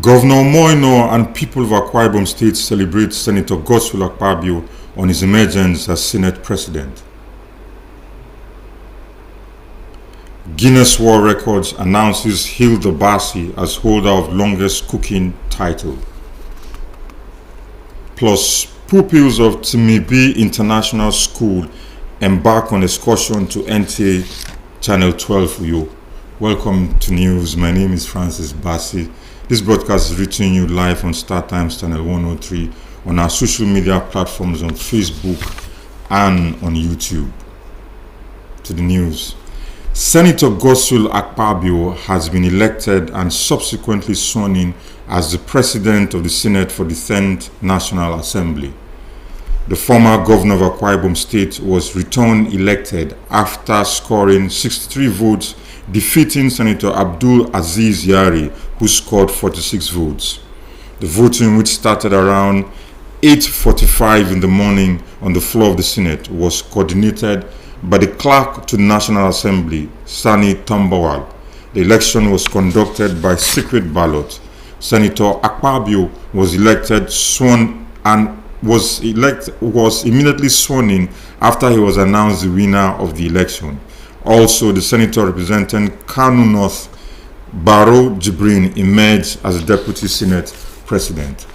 Governor Moino and people of Akwa Ibom State celebrate Senator Godswill Akpabio on his emergence as Senate President. Guinness World Records announces Hilda Basi as holder of longest cooking title. Plus, pupils of Timibi International School embark on excursion to NTA Channel 12 Uyo. Welcome to news. My name is Francis Basi. This broadcast is reaching you live on Star Times Channel 103 on our social media platforms on Facebook and on YouTube. To the news. Senator Godswill Akpabio has been elected and subsequently sworn in as the President of the Senate for the 10th National Assembly. The former governor of Akwa Ibom State was returned elected after scoring 63 votes, defeating Senator Abdul Aziz Yari, who scored 46 votes. The voting, which started around 8:45 in the morning on the floor of the Senate, was coordinated by the clerk to the National Assembly, Sani Tambawal. The election was conducted by secret ballot. Senator Akpabio was immediately sworn in after he was announced the winner of the election. Also, the senator representing Kano North, Baro Jibrin, emerged as the Deputy Senate President.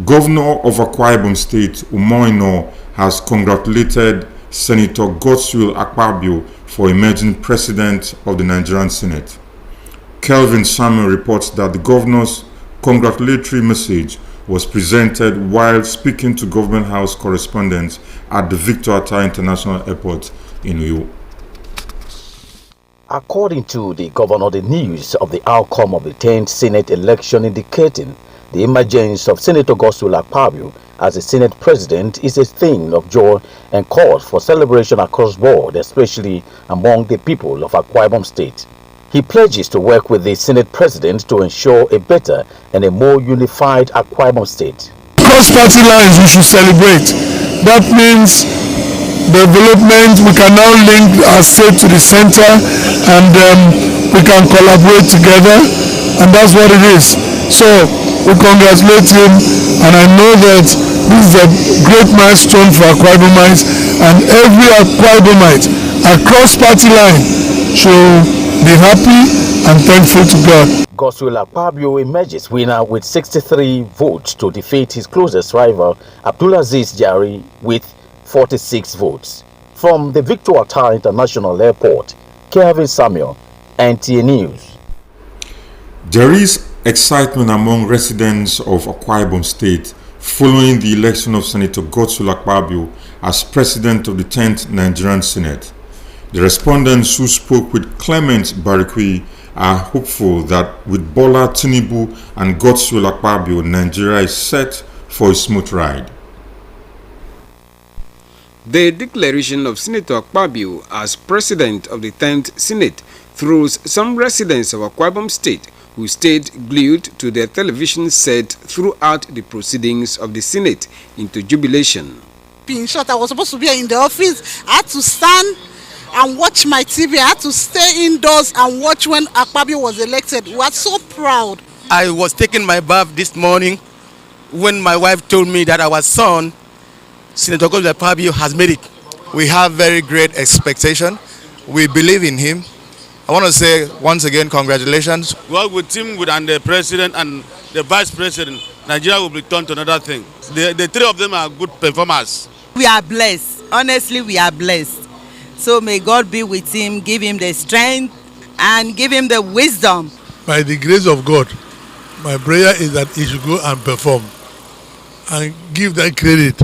Governor of Akwa Ibom State, Umoino, has congratulated Senator Godswill Akpabio for emerging President of the Nigerian Senate. Kelvin Samuel reports that the governor's congratulatory message was presented while speaking to Government House correspondents at the Victor Atta International Airport in Uyo. According to the governor, the news of the outcome of the 10th Senate election indicating the emergence of Senator Godswill Akpabio as the Senate President is a thing of joy and cause for celebration across the board, especially among the people of Akwa Ibom State. He pledges to work with the Senate President to ensure a better and a more unified Akwa Ibom State. Across party lines, we should celebrate. That means development. We can now link our state to the center, and we can collaborate together, and that's what it is. So we congratulate him, and I know that this is a great milestone for Akwa Ibomites, and every Akwa Ibomite across party line should be happy and thankful to God. Godswill Akpabio emerges winner with 63 votes to defeat his closest rival, Abdulaziz Yari, with 46 votes. From the Victor Atta International Airport, Kelvin Samuel, NTA News. There is excitement among residents of Akwa Ibom State following the election of Senator Godswill Akpabio as President of the 10th Nigerian Senate. The respondents who spoke with Clement Barikwi are hopeful that with Bola Tinubu and Godswill Akpabio, Nigeria is set for a smooth ride. The declaration of Senator Akpabio as President of the 10th Senate throws some residents of Akwa Ibom State who stayed glued to their television set throughout the proceedings of the Senate into jubilation. In short, I was supposed to be in the office. I had to stand and watch my TV. I had to stay indoors and watch when Akpabio was elected. We are so proud. I was taking my bath this morning when my wife told me that our son, Senator Godswill Akpabio, has made it. We have very great expectation. We believe in him. I want to say once again, congratulations. Well, with him and the president and the vice president, Nigeria will return to another thing. The three of them are good performers. We are blessed. Honestly, we are blessed. So may God be with him, give him the strength and give him the wisdom. By the grace of God, my prayer is that he should go and perform and give that credit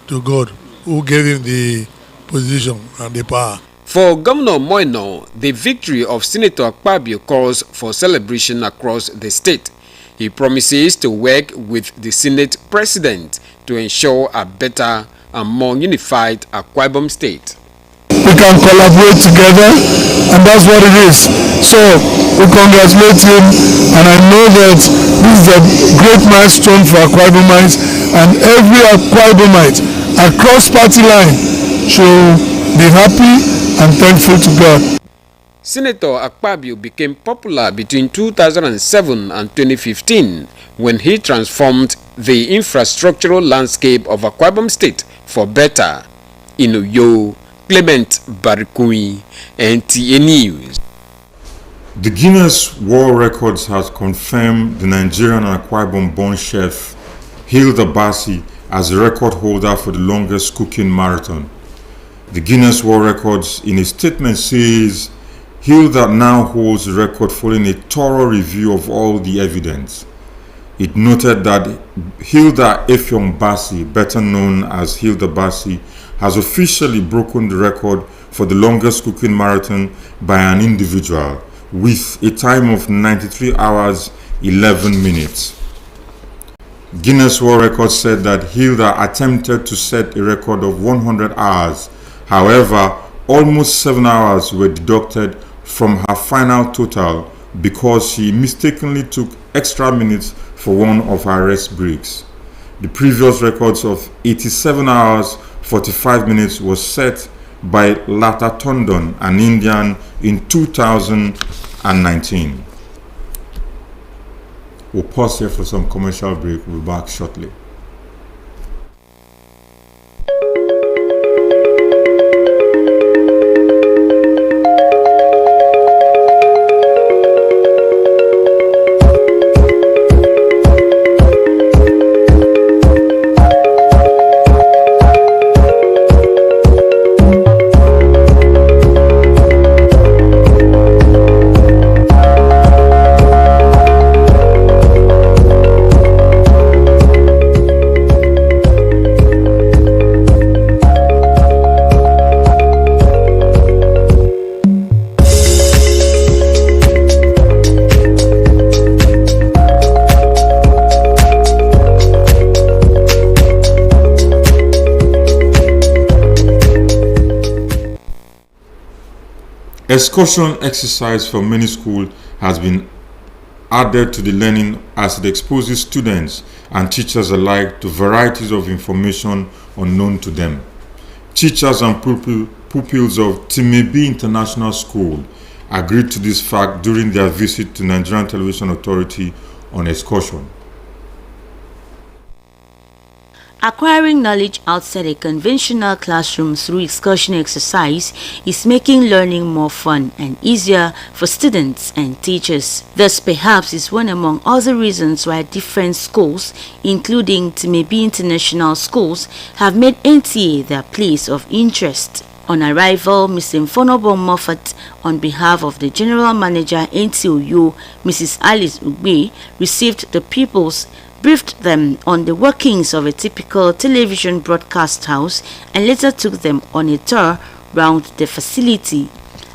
to God who gave him the position and the power. For Governor Moino, the victory of Senator Akpabio calls for celebration across the state. He promises to work with the Senate President to ensure a better and more unified Akwa Ibom State. We can collaborate together, and that's what it is. So we congratulate him, and I know that this is a great milestone for Akwa Ibomites, and every Akwa Ibomite across party line should be happy and thankful to God. Senator Akpabio became popular between 2007 and 2015 when he transformed the infrastructural landscape of Akwa Ibom State for better. In Uyo, Clement Barikui, NTA News. The Guinness World Records has confirmed the Nigerian and Akwa Ibom-born chef Hilda Basi as the record holder for the longest cooking marathon. The Guinness World Records in a statement says Hilda now holds the record following a thorough review of all the evidence. It noted that Hilda Effiong Basi, better known as Hilda Basi, has officially broken the record for the longest cooking marathon by an individual with a time of 93 hours 11 minutes. Guinness World Records said that Hilda attempted to set a record of 100 hours. However, almost 7 hours were deducted from her final total because she mistakenly took extra minutes for one of her rest breaks. The previous records of 87 hours 45 minutes was set by Lata Tondon, an Indian, in 2019. We'll pause here for some commercial break. We'll be back shortly. Excursion exercise for many schools has been added to the learning as it exposes students and teachers alike to varieties of information unknown to them. Teachers and pupils of Timebi International School agreed to this fact during their visit to Nigerian Television Authority on excursion. Acquiring knowledge outside a conventional classroom through excursion exercise is making learning more fun and easier for students and teachers. This perhaps is one among other reasons why different schools, including Timebi International Schools, have made NTA their place of interest. On arrival, Ms. Mfonobo Moffat, on behalf of the General Manager NTA Uyo, Mrs. Alice Ugbe, received the pupils, briefed them on the workings of a typical television broadcast house, and later took them on a tour round the facility.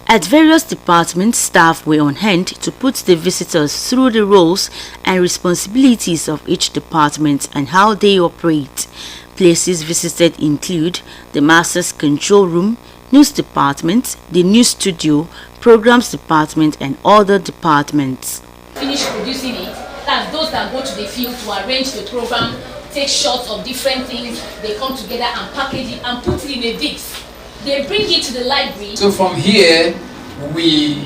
At various departments, staff were on hand to put the visitors through the roles and responsibilities of each department and how they operate. Places visited include the Masters Control Room, News Department, the News Studio, Programs Department, and other departments. Finish producing it. That's those that go to the field to arrange the program, take shots of different things, they come together and package it and put it in a disc. They bring it to the library. So from here, we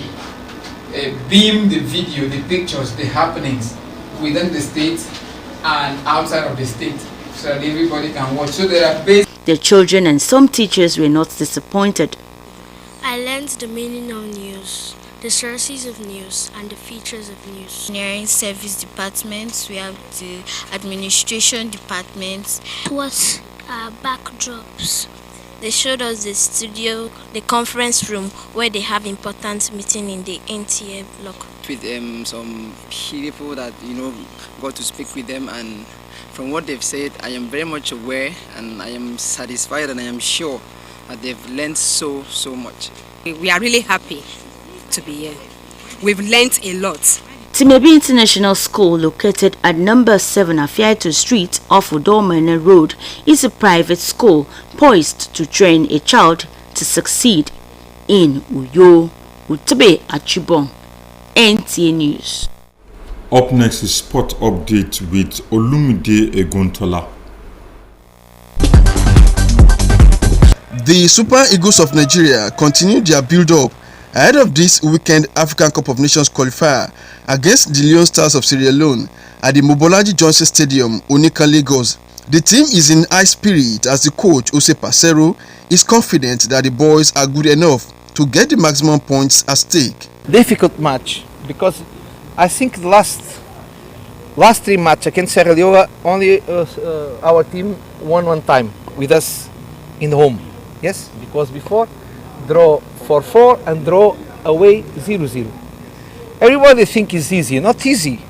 beam the video, the pictures, the happenings within the state and outside of the state so that everybody can watch. So there are The children and some teachers were not disappointed. I learned the meaning of news, the sources of news, and the features of news. Engineering service departments, we have the administration departments. What are backdrops? They showed us the studio, the conference room where they have important meeting in the NTA block. With some people that got to speak with them, and from what they've said, I am very much aware and I am satisfied and I am sure that they've learned so much. We are really happy to be here. We've learned a lot. Timebi International School, located at number 7 Afiaito Street off Udomene Road, is a private school poised to train a child to succeed. In Uyo, Utabe Achibong, NTA News. Up next is Sport Update with Olumide Egontola. The Super Eagles of Nigeria continued their build-up ahead of this weekend African Cup of Nations qualifier against the Leon Stars of Sierra Leone at the Mobolaji Johnson Stadium, Onika, Lagos. The team is in high spirit as the coach, Jose Pacero, is confident that the boys are good enough to get the maximum points at stake. Difficult match because I think the last 3 matches against Sierra Leone only our team won 1 time with us in home. Yes, because before draw 4-4 and draw away 0-0. Everybody think it's easy. Not easy.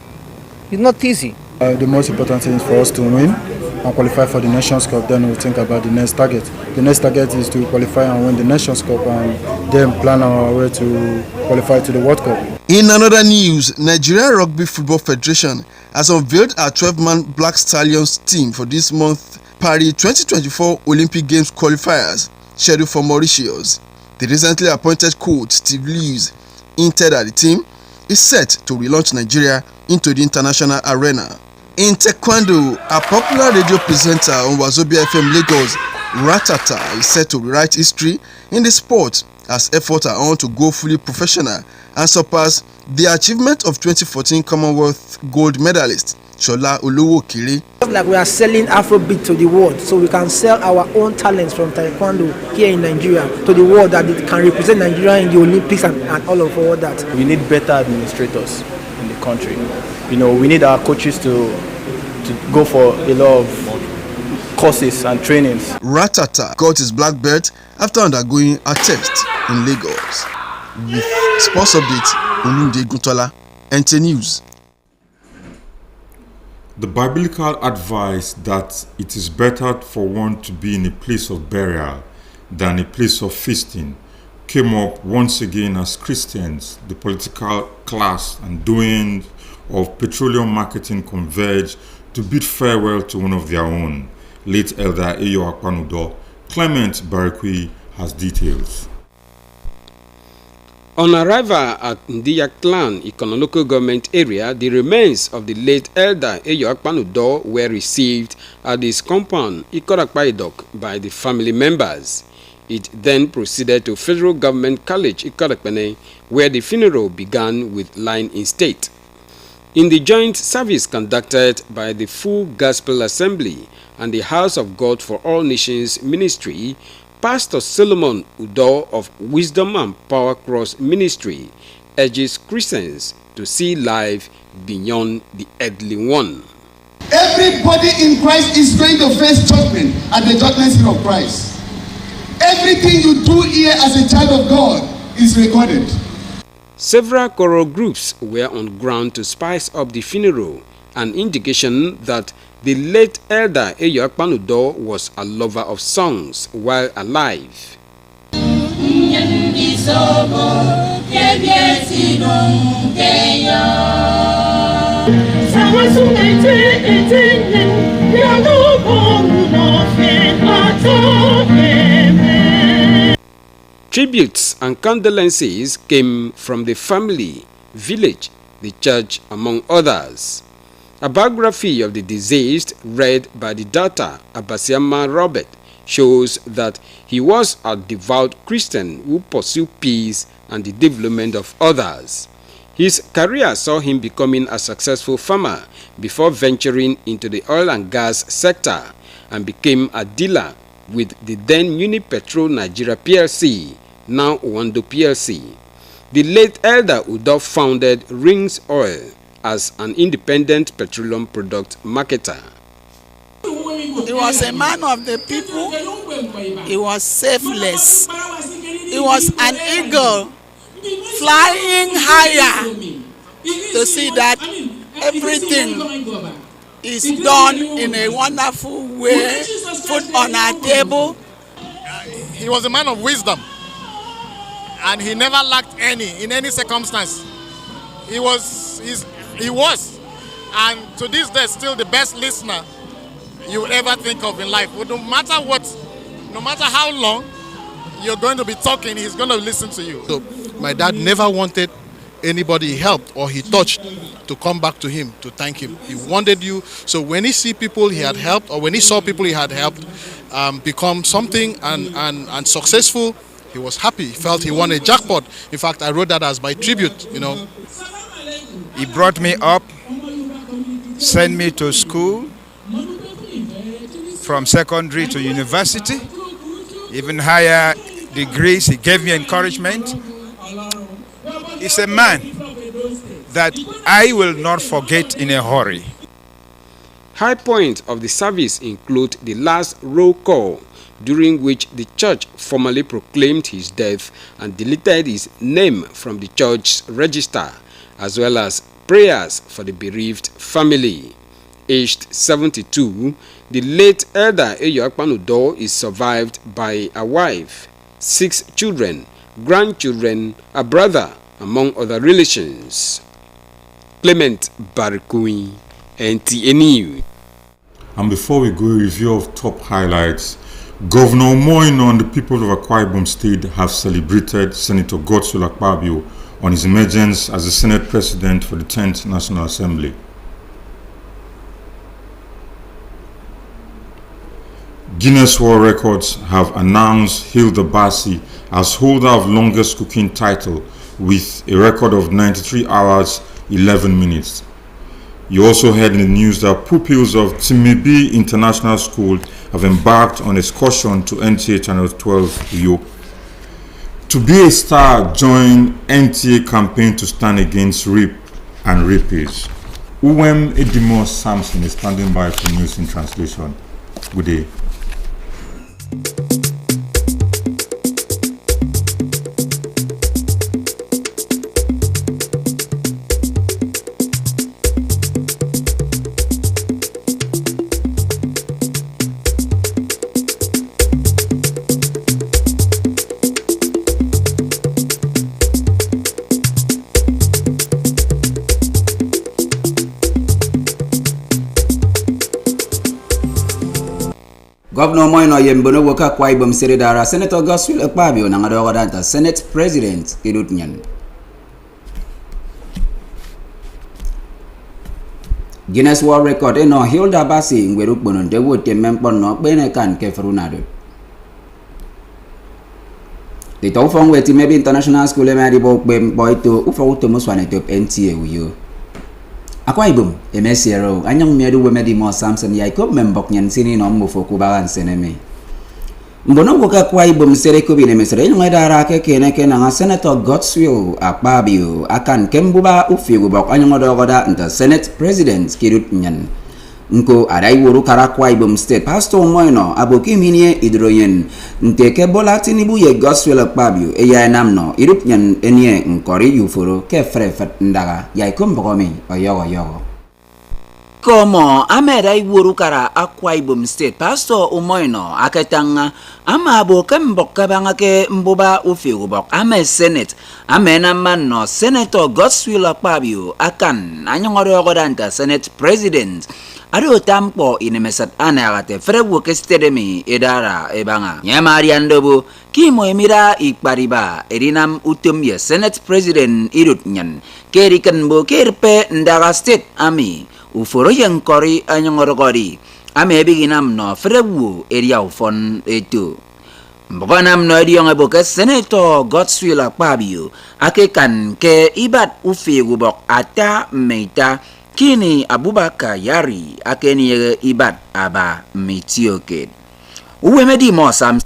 It's not easy. The most important thing is for us to win and qualify for the Nations Cup. Then we'll think about the next target. The next target is to qualify and win the Nations Cup and then plan our way to qualify to the World Cup. In another news, Nigeria Rugby Football Federation has unveiled a 12-man Black Stallions team for this month Paris 2024 Olympic Games qualifiers scheduled for Mauritius. The recently appointed coach Steve Lewis hinted that the team is set to relaunch Nigeria into the international arena. In Taekwondo, a popular radio presenter on Wazobia FM Lagos, Ratata, is set to rewrite history in the sport as efforts are on to go fully professional and surpass the achievement of 2014 Commonwealth gold medalist Shola Oluwokere. Like we are selling Afrobeat to the world, so we can sell our own talents from Taekwondo here in Nigeria to the world that it can represent Nigeria in the Olympics and all of all that. We need better administrators in the country. You know, we need our coaches to go for a lot of courses and trainings. Ratata got his black belt after undergoing a test in Lagos. With sports update, Olunde Guntola, NT News. The biblical advice that it is better for one to be in a place of burial than a place of feasting came up once again as Christians, the political class and doing of petroleum marketing converged to bid farewell to one of their own, late Elder Eyo Akpanudo. Clement Barikwi has details. On arrival at Ndiya Clan, Ikono local government area, the remains of the late Elder Eyo Akpanudo were received at his compound, Ikorakpaidok, by the family members. It then proceeded to Federal Government College, Ikorakpene, where the funeral began with line in state. In the joint service conducted by the Full Gospel Assembly and the House of God for All Nations Ministry, Pastor Solomon Udo of Wisdom and Power Cross Ministry urges Christians to see life beyond the earthly one. Everybody in Christ is going to face judgment at the judgment seat of Christ. Everything you do here as a child of God is recorded. Several choral groups were on ground to spice up the funeral, an indication that the late Elder Eyo Akpanudo was a lover of songs while alive. Tributes and condolences came from the family, village, the church, among others. A biography of the deceased, read by the daughter Abasiama Robert, shows that he was a devout Christian who pursued peace and the development of others. His career saw him becoming a successful farmer before venturing into the oil and gas sector and became a dealer with the then Unipetrol Nigeria PLC, now Owando PLC. The late Elder Udo founded Rings Oil as an independent petroleum product marketer. He was a man of the people. He was selfless. He was an eagle flying higher to see that everything is done in a wonderful way, put on our table. He was a man of wisdom, and he never lacked any in any circumstance. He was, and to this day, still the best listener you would ever think of in life. No matter what, no matter how long you're going to be talking, he's going to listen to you. So my dad never wanted anybody he helped or he touched to come back to him to thank him. He wanted you. So when he see people he had helped, or when he saw people he had helped become something and successful, He was happy. He felt he won a jackpot. In fact, I wrote that as my tribute, you know. He brought me up, sent me to school, from secondary to university, even higher degrees. He gave me encouragement. He's a man that I will not forget in a hurry. High point of the service include the last roll call, during which the church formally proclaimed his death and deleted his name from the church's register, as well as prayers for the bereaved family. Aged 72, the late Elder Eyo Akpan-Udoh is survived by a wife, 6 children, grandchildren, a brother, among other relations. Clement Barikui, NTA News. And before we go, a review of top highlights. Governor Moino and the people of Akwa Ibom State have celebrated Senator Godswill Akpabio on his emergence as the Senate President for the 10th National Assembly. Guinness World Records have announced Hilda Bassi as holder of longest cooking title with a record of 93 hours, 11 minutes. You also heard in the news that pupils of Timibi International School have embarked on excursion to NTA Channel 12 Uyo. To be a star, join NTA campaign to stand against rape and rapists. Uwem Edimo Samson is standing by for news in translation. Good day. Governor Moino Yembono woka Akwa Ibom Seredara Senator Godswill Akpabio nangadogodanta Senate President Irutnyan. Guinness World Record eno Hilda Bassi ngwerukbono ndewo temempono bene kan kefrunado. The Tofong weti maybe International School emadibo boy to ufawuto muswane top NTA Uyo. Akwa Ibom emesiero anyang miedu wemedi mo Samson Yaikob membok nyan sini no mufo kubalan seneme. Mbono woka Akwa Ibom sereko bine mesere ngedara keke na Senator Godswill Akpabio akan kembuba ufigubok anyang odogoda nta Senate President Kirut Nyan. Nko arai wuru kara Akwa Ibom State Pastor Moino aboki minie idroyen nteke Bola Tinubu ye Godswill Akpabio eya namno Irut Nyan enye nkori yuforo ke frefet ndaga Yaikob mbokomi oyogo. Komo amerai wuru kara Akwa Ibom State Pastor Umoino aketanga ama aboke mboka bangake mbuba ufigubok ame Senate amena manno Senator Godswill Akpabio akan anyongoro godanta Senate President Ado tampo inemesat anagate frebu kestedemi edara ebanga nyamari andobo kimo emira ikpariba erinam utum ye Senate President Irutnyan kerikan bo kerpe ndaga state ami uforo yang kori anyongorogori ame biginam no frebu area ufon etu mbokanam no ediyong eboke Senator Godswill Akpabio akekan ke ibat ufigubok ata meita Kini Abubakar Yari akeni ibat aba mitioke. Uwemedi mo Sam.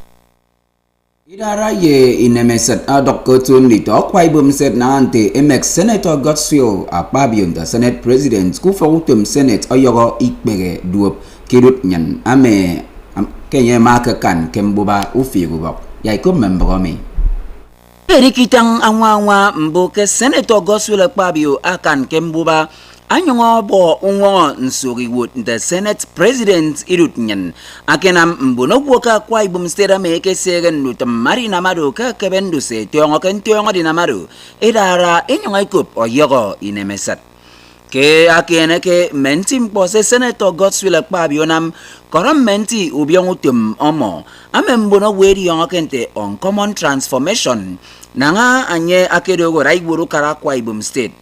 Idara ye inemesat adokotun lito Akwa Ibom set na ante MX Senator Godswill Akpabio the Senate President kufarutum Senate oyogo ikpege duop Kirut Nyan ame kenye makakan kembuba ufigubok. Yaikob membrome. Erikitang angwa mboke Senator Godswill Akpabio akan kembuba anyongo bo ungo nsuri wood the Senate President Irutnyan akenam mbono woka Akwa Ibom State meke segen lutam mari namado ka kebendu se tiongo kentiongo dinamado edara enyongo ikop oyogo inemesat ke akene ke mentim pose Senator Godswill Akpabio nam koram menti ubiong omo amembono wedi yongo kente on common transformation nanga anye akedogo raiguru kara Akwa Ibom State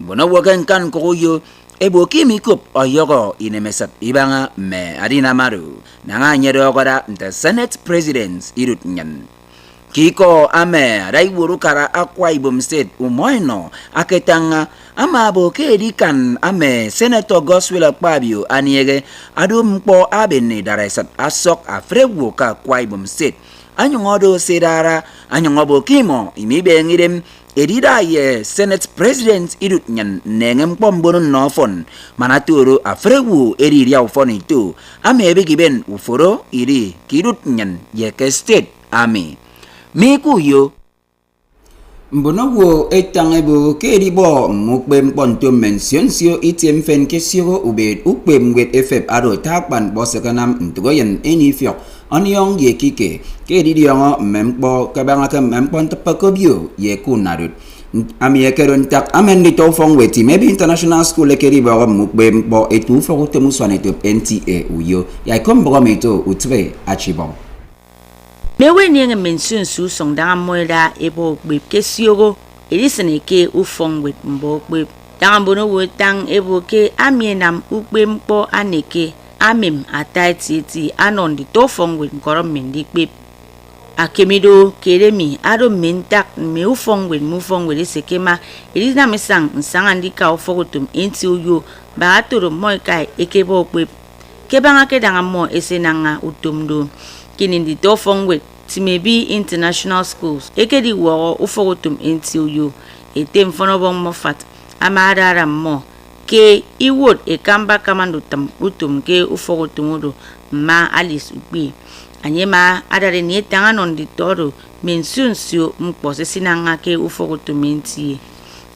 Bono wagan kan koyo eboki mikup oyogo inemesat ibanga me adina maru nanga nyedo goda nta Senate President Irutnyan kiko ame rai wuru kara Akwa Ibom State umoino aketanga ama bo kedikan ame Senator Godswill Akpabio aniege adumpo abene darasat asok afrewu ka Akwa Ibom State anyongodo sedara anyongobo kimo imibe ngidem edida ye Senate President idut nyan nengem pombono nofon manaturo afrewu eriria ufon itu ame begiben uforo iri kidut nyan ye ke state ame Mikuyo Mbonowo etangebo kedibo mukbem ponto mensionsio itiem fen kesio ubed ukbem wet efeb ado takban bosekanam ntugoyen enifyo onyong ye kike kedidiongo mempo kabanga mempon tepakobio ye kunarut ami keron tak amen di tofong weti maybe international school kedibo mukbem bo etu fokutemu swanetop NTA uyo ya kombo meto utre achibon Mewe nienge mensun su song danga moeda ebo gbeb kesiogo elisene ke ufong wet mbo gbeb danga bono wo tang ebo ke amienam ukbe mpo aneke amem ataiti anon di tofong wet nkoro mendi gbeb akemido keremi ado mentak me ufong wet sekema elina mesang nsanga ndika ufogotum enti uyo ba atoro moikai ekebo gbeb kebanga ke danga mo esenanga utumdo kinindi tofong wet Timebi International Schools ekedi wo ufogotum NTU etem fonobong mofat amadara mo ke iwod ekamba kamandutam utum ke ufogotum ma Alice Ukbi anyema adare ni tanganon ditoro mensunsio mpose sinanga ke ufogotum NTU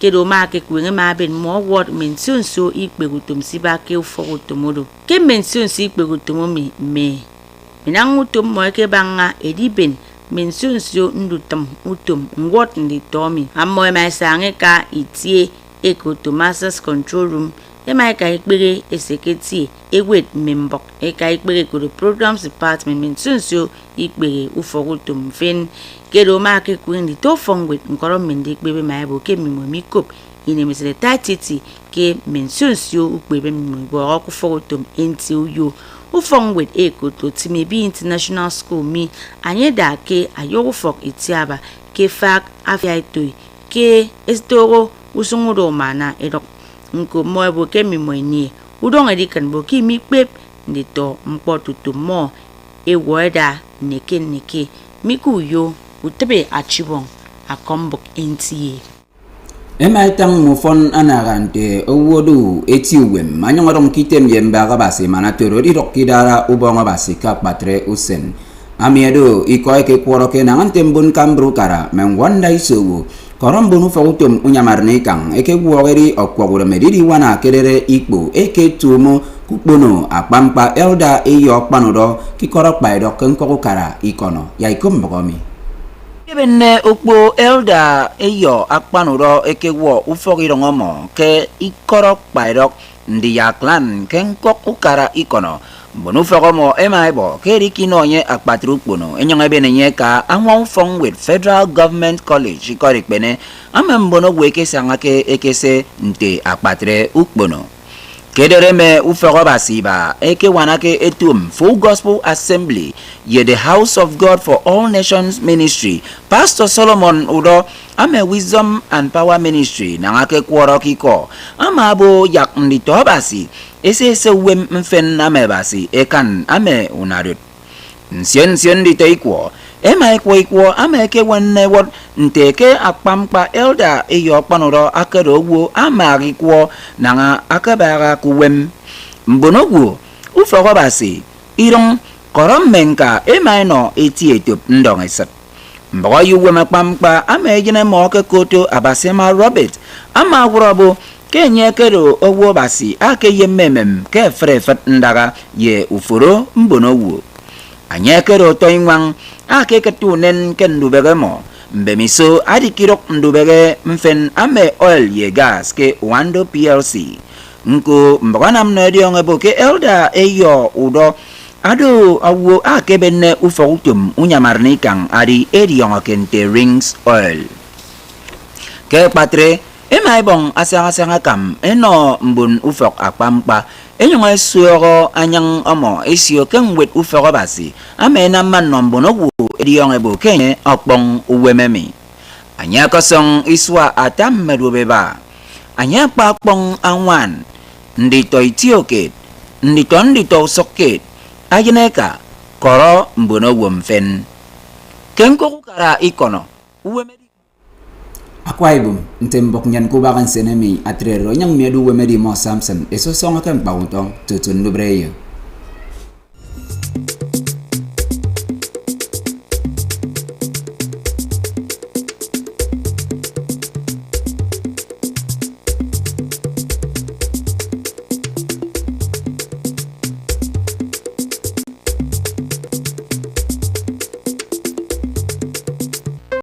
kedo ma ke kwenge ma ben mo word mensunsio ikpegutum siba ke ufogotum ke mensunsi ikpegutum me Minangutum moeke banga ediben mensunsio ndutum utum ngot ndi tomi amoy mai sange ka itie eko to masters control room emai ka ikpere eseketi ewet membok eka ikpere ko programs department mensunsio ikpere ufogutum fen kedo ma ke kwindi to fongwet nkoro mende ikpebe mai bo ke mimomikop ine mesele tatiti ke mensunsio ukpebe mimbo akufogutum NTU Ufong with eko to Timebi International School mi anyeda ke ayogufok itiaba ke fak afiaitoi ke estoro usungudo mana edok nko moebo ke mimoini udong edikan boki mi pep ndito mpotutu mo eweda neke mikuyo utebe achibong akombok NTA Emaitang mufon anagante owodu etiwem manyongorong kitem yemba kabase manatoro dirok kidara ubonga base kak patre usen amiedo ikoy ke kworoke nangan tembun kambru kara mengwanda isuwu korom bunu fautum unyamarne kang eke wuogeri okwogure medidi wana kedere ikbo eke tumo kupono akpampa elda iyo panudo kikorok baido kenkoko kara ikono yaikum bogomi Benne ukbo elda eyo akpanuro ekewo ufogirongomo ke ikorok bairok ndi yaklan kenkok ukara ikono bonu fogomo emaibo ke rikinoye akpatrukbono enyongebenenye ka anwa ufong with Federal Government College ikorik bene amembono weke sangake ekese nte akpatre ukbono Kedereme uferobasiba eke wanake etum Full Gospel Assembly ye the House of God for All Nations Ministry Pastor Solomon Udo ame Wisdom and Power Ministry nangake kworokiko amabo yak nditobasi ese wem mfen amebasi ekan ame unarut nsien diteikwo ema ekwo ameke wanne wot nteke akpampa elda eyo panoro akerogwo amagikwo nanga akabara kuwem mbonogwo ufrobasi irong korommenka ema no eti etop ndongesat mbawa yuwe makpampa amejene moke koto abasema Robert ama wrobo kenye kero owo basi ake yememem ke frefat ndaga ye uforo mbonogwo anyekero toinwang ake katunen kendubegemo mbemiso adikirok ndubege mfen ame oil ye gas ke Wando PLC nko mbagana mnediong eboke elda eyo udo ado awo ake benne ufogutum unyamarnikang adi ediong kente rings oil ke patre Emai bong asanga kam eno mbun ufok akpampa enyong suoro anyang omo isio kengwet ufok basi amena man nombono wu ediong ebo kenye okbong uwememi anya kosong iswa atam medubeba anya pakbong angwan ndito itioket ndito soket ajeneka koro mbono womfen kenko kara ikono uwemedi Akwa Ibom ntembok nyan kubakan senemi atrero nyang medu wemedi mo Samson eso songa kan pautong tutun dobreyo